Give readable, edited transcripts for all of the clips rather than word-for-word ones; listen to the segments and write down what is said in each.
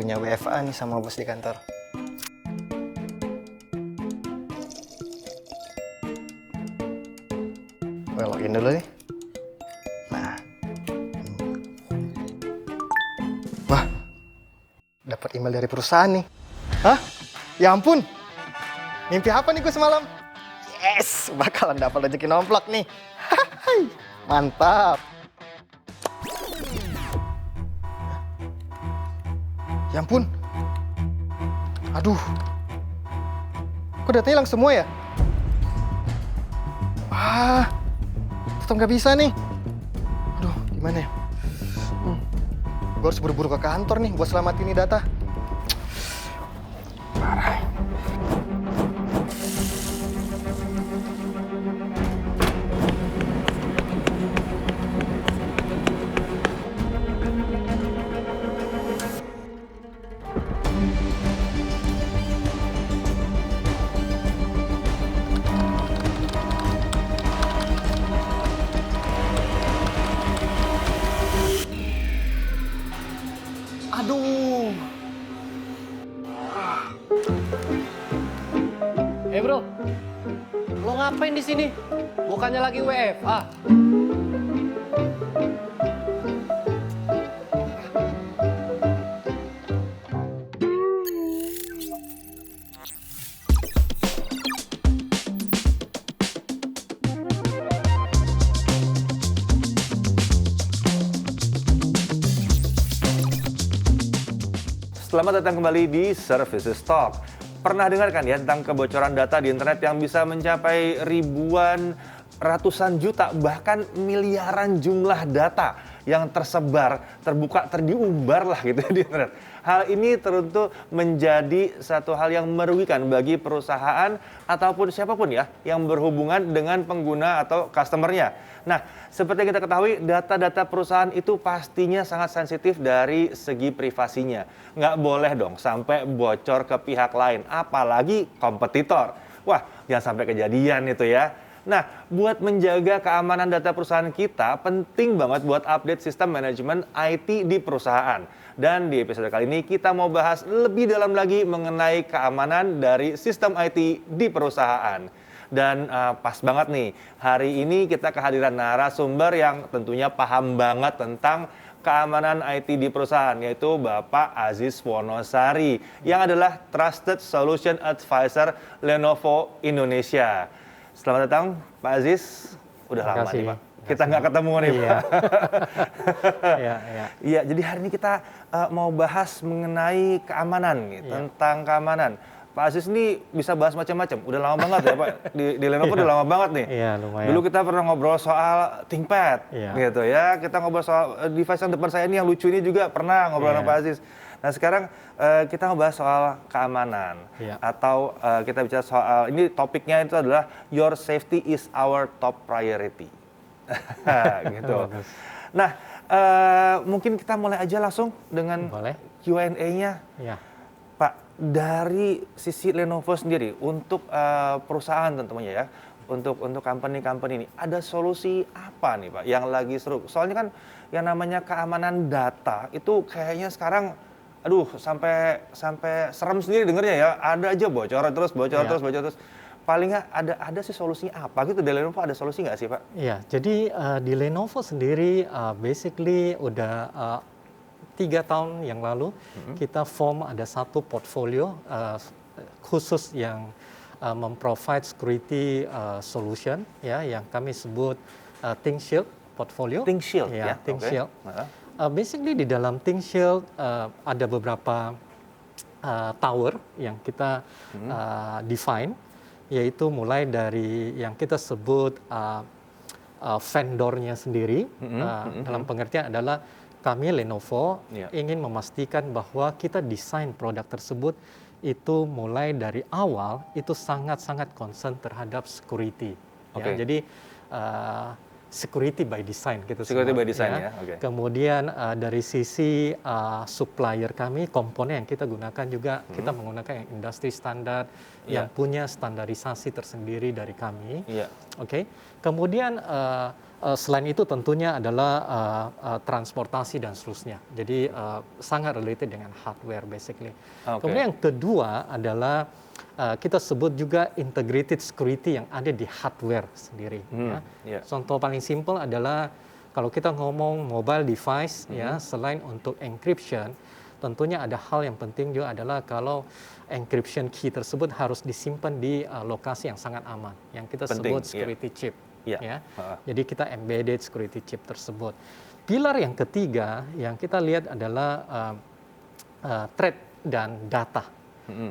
punya WFA nih sama bos di kantor. Gue login dulu nih. Nah. Wah, dapat email dari perusahaan nih. Hah? Ya ampun. Mimpi apa nih gue semalam? Yes, bakalan dapat rezeki nomplok nih. Hai, mantap. Ya ampun. Aduh. Kok datanya hilang semua ya? Wah, tetap nggak bisa nih. Aduh, gimana ya? Gue harus buru-buru ke kantor nih buat selamatin ini data. Parah. Aduh. Bro, lo ngapain di sini? Bukannya lagi WFA? Selamat datang kembali di Services Talk. Pernah dengar kan ya tentang kebocoran data di internet yang bisa mencapai ribuan, ratusan juta, bahkan miliaran jumlah data yang tersebar, terbuka, terdiumbar lah gitu di internet. Hal ini tentu menjadi satu hal yang merugikan bagi perusahaan ataupun siapapun ya yang berhubungan dengan pengguna atau customer-nya. Nah, seperti yang kita ketahui, data-data perusahaan itu pastinya sangat sensitif dari segi privasinya. Nggak boleh dong sampai bocor ke pihak lain, apalagi kompetitor. Wah, jangan sampai kejadian itu ya. Nah, buat menjaga keamanan data perusahaan kita, penting banget buat update sistem manajemen IT di perusahaan. Dan di episode kali ini kita mau bahas lebih dalam lagi mengenai keamanan dari sistem IT di perusahaan. Dan pas banget nih, hari ini kita kehadiran narasumber yang tentunya paham banget tentang keamanan IT di perusahaan, yaitu Bapak Aziz Wonosari, yang adalah Trusted Solution Advisor Lenovo Indonesia. Selamat datang Pak Aziz, udah lama nih Pak. Kita nggak ketemu nih Pak. Iya, jadi hari ini kita mau bahas mengenai keamanan, nih, tentang keamanan. Pak Aziz ini bisa bahas macam-macam. Udah lama banget ya Pak, di Lenovo udah lama banget nih. Iya, lumayan. Dulu kita pernah ngobrol soal ThinkPad, gitu ya. Kita ngobrol soal device yang depan saya ini yang lucu ini juga pernah ngobrol sama Pak Aziz. Nah sekarang kita ngebahas soal keamanan atau kita bicara soal, ini topiknya itu adalah Your Safety is our top priority. Gitu. Nah mungkin kita mulai aja langsung dengan Q&A-nya. Ya. Pak, dari sisi Lenovo sendiri untuk perusahaan tentunya ya, untuk company-company ini ada solusi apa nih Pak yang lagi seru? Soalnya kan yang namanya keamanan data itu kayaknya sekarang aduh sampai serem sendiri dengernya ya. Ada aja bocor terus. Paling nggak ada sih solusinya apa gitu? Di Lenovo ada solusi nggak sih Pak? Iya, jadi di Lenovo sendiri basically udah 3 tahun yang lalu kita form ada satu portfolio khusus yang memprovide security solution ya, yang kami sebut ThinkShield portfolio. ThinkShield ya? ThinkShield. Basically di dalam ThinkShield ada beberapa tower yang kita define, yaitu mulai dari yang kita sebut vendornya sendiri, dalam pengertian adalah kami Lenovo ingin memastikan bahwa kita desain produk tersebut itu mulai dari awal itu sangat-sangat concern terhadap security. Ya, jadi security by design gitu. Security by design ya. Kemudian dari sisi supplier kami, komponen yang kita gunakan juga kita menggunakan yang industri standar yang punya standarisasi tersendiri dari kami. Kemudian Selain itu tentunya adalah transportasi dan seterusnya. Jadi sangat related dengan hardware basically. Oke. Kemudian yang kedua adalah kita sebut juga integrated security yang ada di hardware sendiri. Ya. iya. Contoh paling simpel adalah kalau kita ngomong mobile device, ya, selain untuk encryption, tentunya ada hal yang penting juga adalah kalau encryption key tersebut harus disimpan di lokasi yang sangat aman, yang kita Penting, sebut security chip. Iya. Ya. Jadi kita embedded security chip tersebut. Pilar yang ketiga yang kita lihat adalah threat dan data.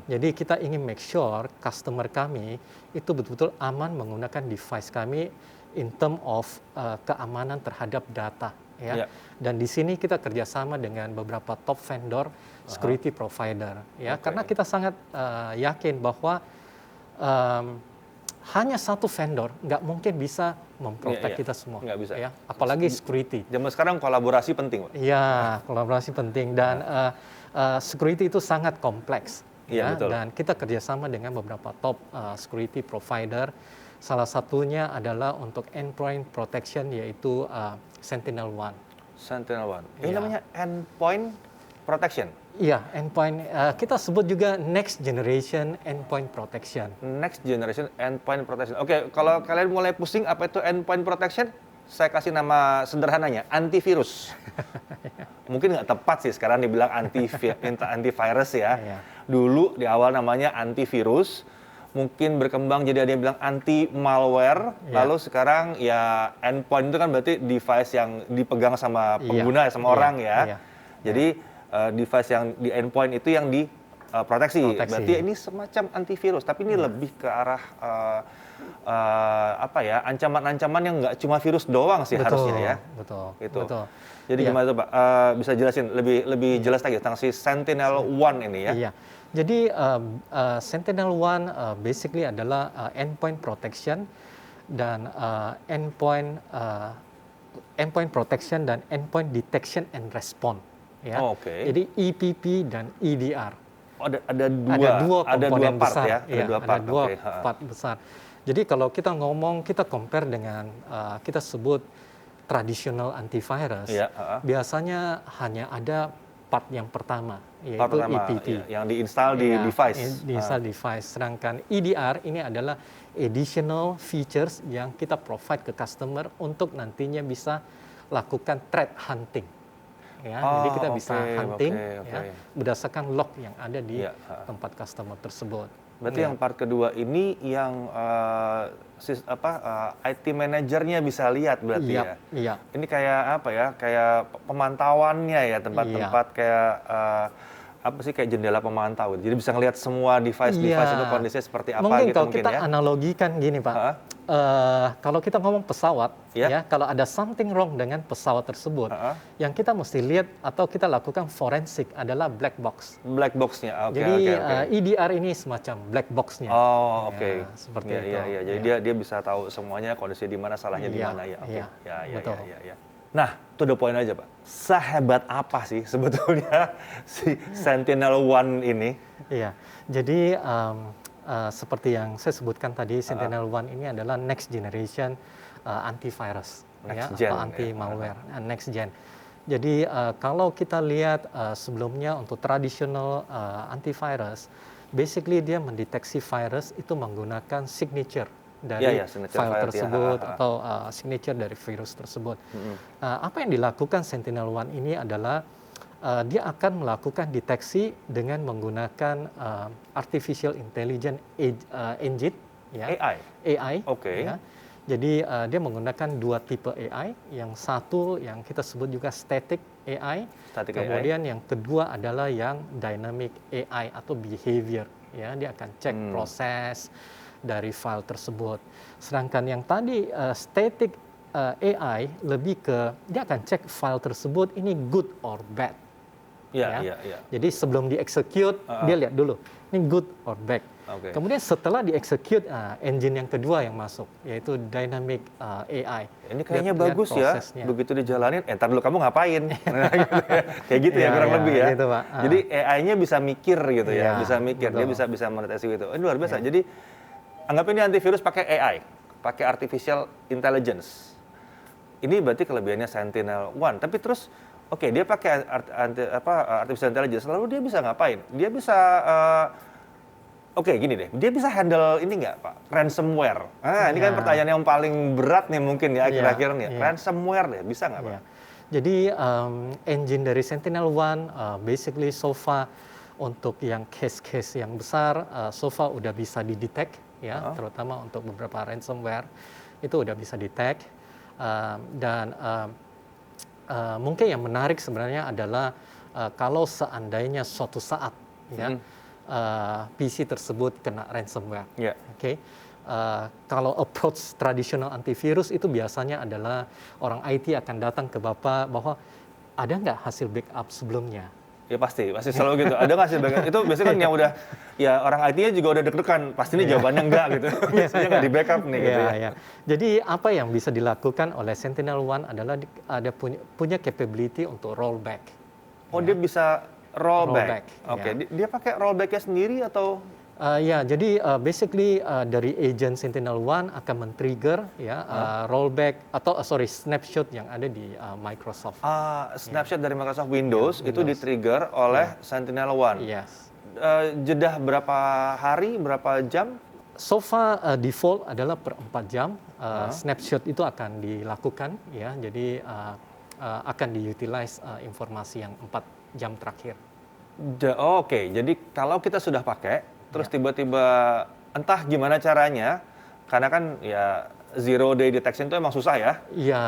Jadi kita ingin make sure customer kami itu betul-betul aman menggunakan device kami in term of keamanan terhadap data. Ya. Iya. Dan di sini kita kerjasama dengan beberapa top vendor security provider. Ya, Oke. karena kita sangat yakin bahwa hanya satu vendor nggak mungkin bisa memprotek Iya. kita semua. Nggak bisa. Ya, apalagi security. Zaman sekarang kolaborasi penting, Pak. Iya, kolaborasi penting dan security itu sangat kompleks. Iya, betul. Dan kita kerjasama dengan beberapa top security provider. Salah satunya adalah untuk endpoint protection yaitu SentinelOne. SentinelOne. Ini Iya. namanya endpoint protection. Iya, endpoint kita sebut juga next generation endpoint protection. Next generation endpoint protection. Oke, kalau kalian mulai pusing apa itu endpoint protection, saya kasih nama sederhananya, antivirus. Mungkin nggak tepat sih sekarang dibilang antivirus ya. Iya. Dulu di awal namanya antivirus, mungkin berkembang jadi ada yang bilang anti malware, Iya. lalu sekarang ya endpoint itu kan berarti device yang dipegang sama Iya. pengguna, sama Iya. orang ya. Iya. Jadi device yang di endpoint itu yang diproteksi. Proteksi. Berarti ini semacam antivirus, tapi ini lebih ke arah apa ya, ancaman-ancaman yang nggak cuma virus doang sih harusnya ya. Betul. Gitu. Betul. Jadi Iya. gimana tuh Pak? Bisa jelasin lebih jelas lagi tentang si SentinelOne ini ya? Iya. Jadi SentinelOne basically adalah endpoint protection dan endpoint protection dan endpoint detection and response. Ya. Oh, oke. Jadi EPP dan EDR. Oh, ada Dua komponen part besar. ya? Ada Iya, dua part. dua Oke, ha. part besar. Jadi kalau kita ngomong, kita compare dengan kita sebut traditional antivirus, Iya, ha. biasanya hanya ada part yang pertama, yaitu Part pertama, EPP. ya, yang diinstal di Iya, device. Diinstal device. Sedangkan EDR ini adalah additional features yang kita provide ke customer untuk nantinya bisa lakukan threat hunting. Ya, jadi kita bisa oke, hunting oke. ya, berdasarkan log yang ada di Iya, tempat customer tersebut. Berarti Ya. yang part kedua ini yang IT manajernya bisa lihat berarti Iya, ya? iya. Ini kayak apa ya? Kayak pemantauannya ya, tempat-tempat kayak apa sih, kayak jendela pemantau. Jadi bisa ngelihat semua device-device itu kondisinya seperti apa mungkin gitu kalau mungkin kita ya. analogikan gini Pak, Ha? kalau kita ngomong pesawat, Ya. ya kalau ada something wrong dengan pesawat tersebut, Ha? yang kita mesti lihat atau kita lakukan forensik adalah black box. Black box-nya. Oke, Jadi oke. EDR ini semacam black box-nya. Oh, Ya, oke. seperti Iya, itu. iya, iya. Jadi dia bisa tahu semuanya, kondisi di mana, salahnya di Iya, mana ya. Oke. iya, Ya, ya, betul. ya, ya. Nah, to the point aja, Pak. Sehebat apa sih sebetulnya si SentinelOne ini? Iya, jadi seperti yang saya sebutkan tadi, SentinelOne ini adalah next generation antivirus, Next ya, gen, atau ya. anti malware, next gen. Jadi kalau kita lihat sebelumnya untuk traditional antivirus, basically dia mendeteksi virus itu menggunakan signature dari Iya, iya, signature file file, ya. tersebut atau signature dari virus tersebut. Apa yang dilakukan SentinelOne ini adalah dia akan melakukan deteksi dengan menggunakan artificial intelligence engine, ya, AI. Oke. Ya. Jadi dia menggunakan dua tipe AI. Yang satu yang kita sebut juga static AI. Static Kemudian yang kedua adalah yang dynamic AI atau behavior. Ya, dia akan cek proses dari file tersebut. Sedangkan yang tadi static AI lebih ke dia akan cek file tersebut ini good or bad. Iya, Ya. iya, iya. Jadi sebelum di-execute, dia lihat dulu, ini good or bad. Oke. Kemudian setelah di-execute, engine yang kedua yang masuk, yaitu dynamic AI. Ini kayaknya Lihat bagus ya, prosesnya. begitu dijalanin, ntar dulu kamu ngapain? Nah, gitu ya. Kayak gitu ya, Iya, kurang iya, lebih ya. gitu, Pak. Jadi AI-nya bisa mikir gitu ya, Iya, bisa mikir, dia betul. bisa mendeteksi gitu. Ini luar biasa. Jadi anggap ini antivirus pakai AI, pakai artificial intelligence. ini berarti kelebihannya SentinelOne. Tapi terus, oke, dia pakai artificial intelligence, lalu dia bisa ngapain? Dia bisa, oke, gini deh, dia bisa handle ini nggak, Pak? Ransomware. Ini kan pertanyaan yang paling berat nih mungkin ya akhir-akhir nih. Ransomware deh, bisa nggak, Pak? Ya. Jadi engine dari SentinelOne basically so far untuk yang case-case yang besar so far udah bisa didetect ya, terutama untuk beberapa ransomware itu udah bisa detect dan mungkin yang menarik sebenarnya adalah kalau seandainya suatu saat ya PC tersebut kena ransomware, oke. Kalau approach tradisional antivirus itu biasanya adalah orang IT akan datang ke Bapak bahwa ada nggak hasil backup sebelumnya? Ya pasti selalu gitu. Ada nggak hasil backup? Itu biasanya kan yang udah, ya orang IT-nya juga udah deg-degan. Pasti ini jawabannya enggak gitu. Biasanya nggak di backup nih gitu ya. Jadi apa yang bisa dilakukan oleh SentinelOne adalah ada punya capability untuk rollback. Oh dia bisa rollback. Oke. Dia pakai rollback-nya sendiri atau? Jadi basically dari agent SentinelOne akan men-trigger rollback atau snapshot yang ada di Microsoft. Snapshot dari Microsoft Windows itu di-trigger oleh SentinelOne. Yes. Jeda berapa hari, berapa jam? So far default adalah per 4 jam. Snapshot itu akan dilakukan ya. Jadi akan diutilize informasi yang 4 jam terakhir. Oke. Jadi kalau kita sudah pakai terus tiba-tiba entah gimana caranya, karena kan ya zero day detection itu emang susah ya.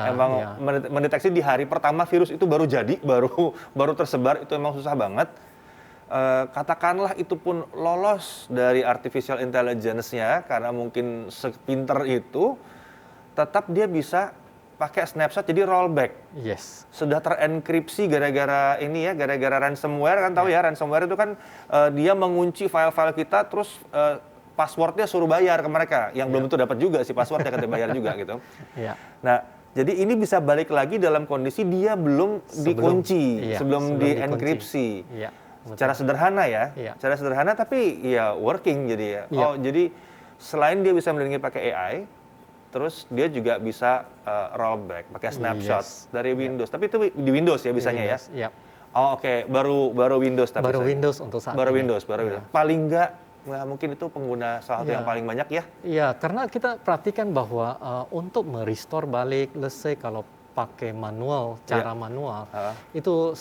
Emang mendeteksi di hari pertama virus itu baru jadi, baru tersebar, itu emang susah banget. Katakanlah itu pun lolos dari artificial intelligence-nya karena mungkin sepinter itu, tetap dia bisa pakai snapshot jadi rollback. Yes. Sudah terenkripsi gara-gara ini ya, gara-gara ransomware kan tahu ya, ransomware itu kan dia mengunci file-file kita terus passwordnya suruh bayar ke mereka yang belum tentu dapat juga si passwordnya ketika bayar juga gitu. Nah, jadi ini bisa balik lagi dalam kondisi dia belum dikunci, sebelum dienkripsi. Cara sederhana ya, cara sederhana tapi ya working jadi ya. Jadi selain dia bisa melindungi pakai AI, terus dia juga bisa rollback pakai snapshot dari Windows. Tapi itu di Windows ya bisanya ya? Oke. Baru Windows tapi baru Windows untuk saat baru ini. Windows. Paling nggak mungkin itu pengguna salah satu yang paling banyak ya? Iya, karena kita perhatikan bahwa untuk merestore balik, let's say kalau pakai manual, cara manual, itu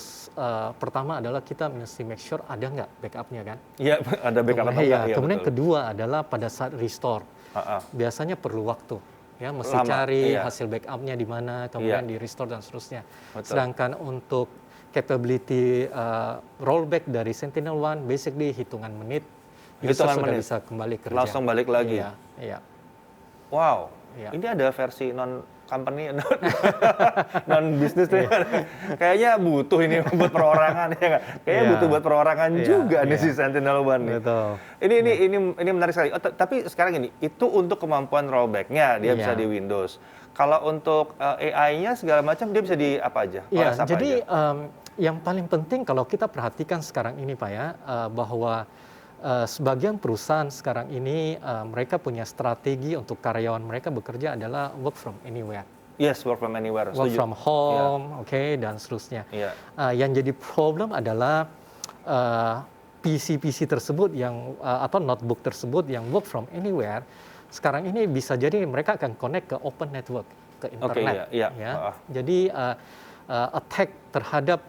pertama adalah kita mesti make sure ada nggak backupnya kan? Iya, ada backup atau enggak. Kemudian kedua adalah pada saat restore, biasanya perlu waktu. Ya, mesti cari hasil backupnya di mana, kemudian di restore dan seterusnya. Sedangkan untuk capability rollback dari SentinelOne, basically hitungan menit, user sudah bisa kembali kerja. Langsung balik lagi. Iya. Wow. Ini ada versi non-company, non-business tuh. Kayaknya butuh ini buat perorangan ya nggak? Kayaknya butuh buat perorangan juga nih si SentinelOne nih. Betul. Ini menarik sekali. Tapi sekarang ini, itu untuk kemampuan rollback-nya dia bisa di Windows. Kalau untuk AI-nya segala macam dia bisa di apa aja? Jadi yang paling penting kalau kita perhatikan sekarang ini Pak ya, bahwa sebagian perusahaan sekarang ini mereka punya strategi untuk karyawan mereka bekerja adalah work from anywhere. Yes, work from anywhere. Work from home, dan seterusnya. Yang jadi problem adalah PC tersebut yang atau notebook tersebut yang work from anywhere. Sekarang ini bisa jadi mereka akan connect ke open network, ke internet. Jadi attack terhadap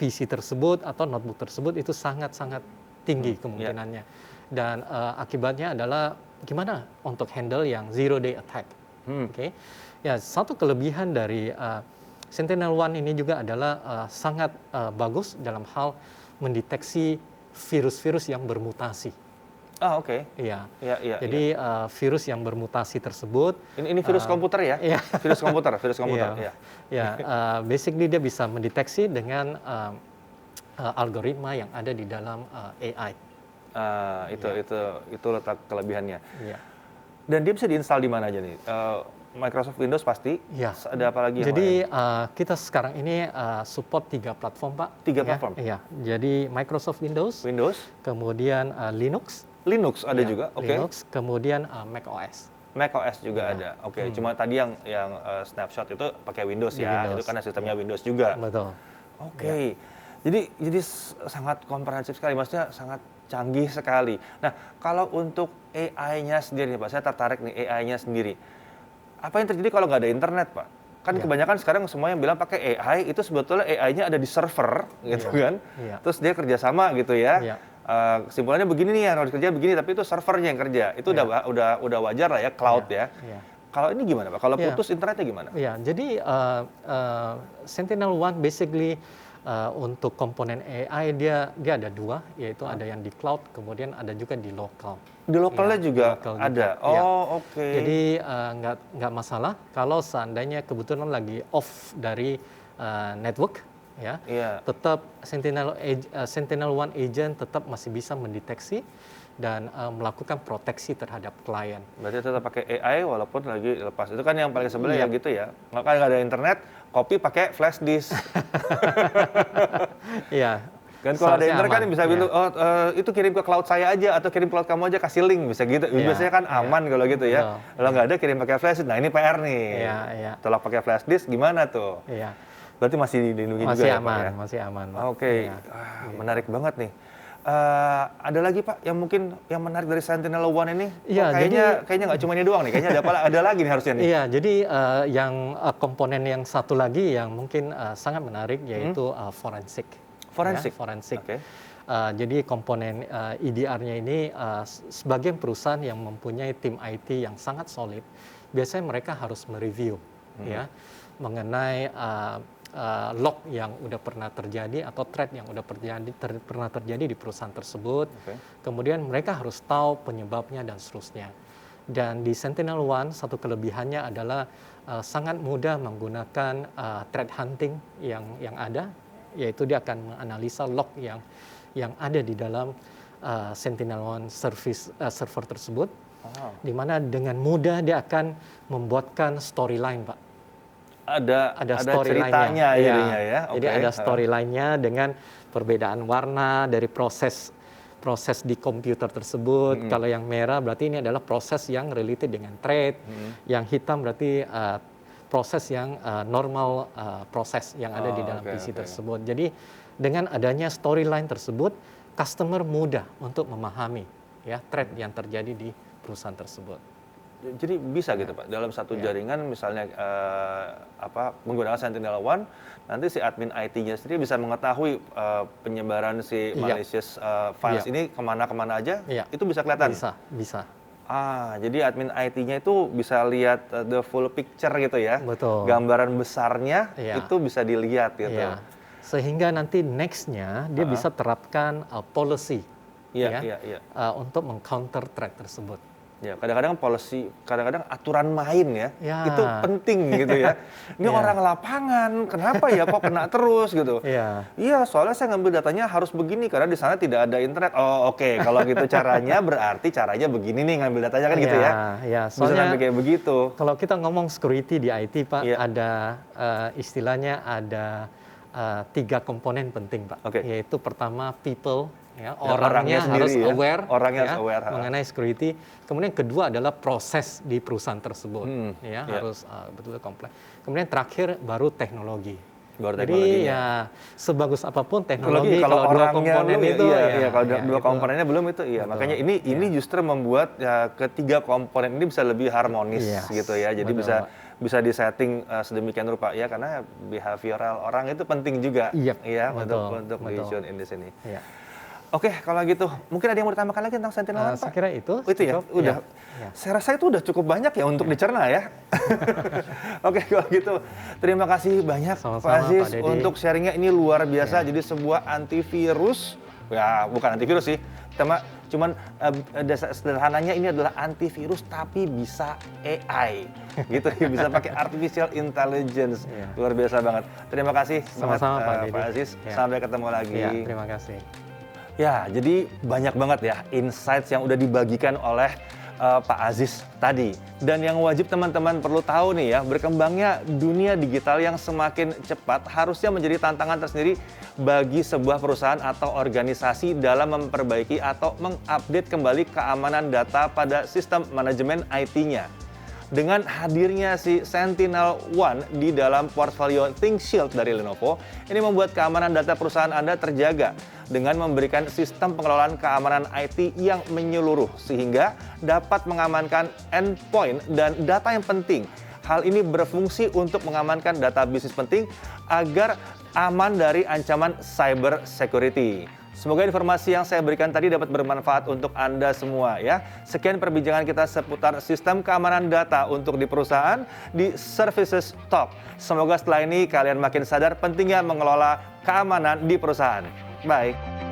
PC tersebut atau notebook tersebut itu sangat-sangat tinggi kemungkinannya. Dan akibatnya adalah gimana untuk handle yang zero day attack. Ya, satu kelebihan dari SentinelOne ini juga adalah sangat bagus dalam hal mendeteksi virus-virus yang bermutasi. Jadi virus yang bermutasi tersebut. Ini virus komputer ya? Virus komputer. Basically dia bisa mendeteksi dengan algoritma yang ada di dalam AI. Itu letak kelebihannya. Dan dia bisa diinstal di mana aja nih? Microsoft Windows pasti. Ada apa lagi? Jadi kita sekarang ini support 3 platform Pak. 3 platform? Jadi Microsoft Windows. Kemudian Linux ada juga. Linux. Kemudian Mac OS. macOS juga ada. Oke, cuma tadi yang snapshot itu pakai Windows Di ya. Windows. Itu karena sistemnya Windows juga. Betul. Oke. Jadi sangat komprehensif sekali, maksudnya sangat canggih sekali. Nah, kalau untuk AI-nya sendiri, Pak, saya tertarik nih AI-nya sendiri. Apa yang terjadi kalau nggak ada internet, Pak? Kan kebanyakan sekarang semua yang bilang pakai AI itu sebetulnya AI-nya ada di server, gitu kan? Terus dia kerjasama gitu ya. Kesimpulannya begini nih, yang harus kerja begini, tapi itu servernya yang kerja. Itu udah wajar lah ya, cloud ya. Kalau ini gimana, Pak? Kalau putus internetnya gimana? Ya, jadi Sentinel-1 basically untuk komponen AI dia ada dua, yaitu ada yang di cloud, kemudian ada juga di lokal. Di lokalnya juga lokal ada. juga. Ya. Oke. Jadi nggak masalah kalau seandainya kebetulan lagi off dari network, ya, tetap Sentinel-1 agent tetap masih bisa mendeteksi dan melakukan proteksi terhadap klien. Berarti tetap pakai AI walaupun lagi lepas. Itu kan yang paling sebenarnya ya gitu ya. Kalau nggak ada internet, copy pakai flash disk. Iya. Kan kalau ada internet kan bisa bilang, itu kirim ke cloud saya aja atau kirim cloud kamu aja, kasih link, bisa gitu. Biasanya kan aman kalau gitu ya. Kalau nggak ada kirim pakai flash disk. Nah ini PR nih. Setelah pakai flash disk gimana tuh? Berarti masih dilindungi juga ya, Pak, ya? Masih aman. Oke. Menarik banget nih. Ada lagi, Pak, yang mungkin yang menarik dari Sentinel-1 ini? Kayaknya nggak cuma ini doang nih, kayaknya ada lagi nih harusnya nih. Iya, jadi yang komponen yang satu lagi yang mungkin sangat menarik yaitu forensik. Forensik? Ya, forensik. Oke. Jadi komponen EDR-nya ini sebagian perusahaan yang mempunyai tim IT yang sangat solid, biasanya mereka harus mereview ya mengenai log yang udah pernah terjadi atau threat yang udah pernah terjadi di perusahaan tersebut. Kemudian mereka harus tahu penyebabnya dan seterusnya. Dan di Sentinel-1 satu kelebihannya adalah sangat mudah menggunakan threat hunting yang ada, yaitu dia akan menganalisa log yang ada di dalam Sentinel-1 server tersebut, di mana dengan mudah dia akan membuatkan storyline, Pak. Ada ceritanya jadinya ya. Jadi ada storyline-nya dengan perbedaan warna dari proses di komputer tersebut. Kalau yang merah berarti ini adalah proses yang related dengan trade. Yang hitam berarti proses yang normal proses yang ada di dalam PC tersebut. Jadi dengan adanya storyline tersebut, customer mudah untuk memahami ya threat yang terjadi di perusahaan tersebut. Jadi bisa gitu, Pak, dalam satu jaringan misalnya menggunakan Sentinel-1, nanti si admin IT-nya sendiri bisa mengetahui penyebaran si malicious files ini kemana-kemana aja, itu bisa kelihatan? Bisa. Jadi admin IT-nya itu bisa lihat the full picture gitu ya? Betul. Gambaran besarnya itu bisa dilihat gitu. Sehingga nanti next-nya dia bisa terapkan policy untuk meng-counter threat tersebut. Ya, kadang-kadang kadang-kadang aturan main ya, itu penting gitu ya. Ini orang lapangan, kenapa ya kok kena terus gitu? Iya, soalnya saya ngambil datanya harus begini karena di sana tidak ada internet. Oh, oke. Kalau gitu caranya berarti caranya begini nih ngambil datanya kan gitu ya? Iya, soalnya bisa sampai kayak begitu. Kalau kita ngomong security di IT, Pak, ada istilahnya ada 3 komponen penting, Pak. Yaitu pertama people. Orangnya harus aware, mengenai security. Kemudian kedua adalah proses di perusahaan tersebut, harus betul kompleks. Kemudian terakhir baru teknologi. Jadi ya sebagus apapun teknologi kalau dua komponen itu, kalau dua komponennya belum itu, makanya ini justru membuat ketiga komponen ini bisa lebih harmonis gitu ya. Jadi bisa disetting sedemikian rupa ya, karena behavioral orang itu penting juga untuk di sini. Oke, kalau gitu, mungkin ada yang mau ditambahkan lagi tentang Sentinel-1, Pak? Saya kira itu. Itu ya? Udah. Saya rasa itu udah cukup banyak ya untuk dicerna ya. Oke, kalau gitu, terima kasih banyak Pak Aziz untuk sharingnya. Ini luar biasa. Jadi sebuah antivirus, ya bukan antivirus sih, cuman sederhananya ini adalah antivirus tapi bisa AI, gitu ya, bisa pakai artificial intelligence. Luar biasa banget. Terima kasih sama-sama Pak Aziz. Sampai ketemu lagi. Terima kasih. Ya, jadi banyak banget ya insights yang udah dibagikan oleh Pak Aziz tadi. Dan yang wajib teman-teman perlu tahu nih ya, berkembangnya dunia digital yang semakin cepat harusnya menjadi tantangan tersendiri bagi sebuah perusahaan atau organisasi dalam memperbaiki atau mengupdate kembali keamanan data pada sistem manajemen IT-nya. Dengan hadirnya si SentinelOne di dalam portfolio ThinkShield dari Lenovo, ini membuat keamanan data perusahaan Anda terjaga dengan memberikan sistem pengelolaan keamanan IT yang menyeluruh sehingga dapat mengamankan endpoint dan data yang penting. Hal ini berfungsi untuk mengamankan data bisnis penting agar aman dari ancaman cyber security. Semoga informasi yang saya berikan tadi dapat bermanfaat untuk Anda semua ya. Sekian perbincangan kita seputar sistem keamanan data untuk di perusahaan di Services Talk. Semoga setelah ini kalian makin sadar pentingnya mengelola keamanan di perusahaan. Bye.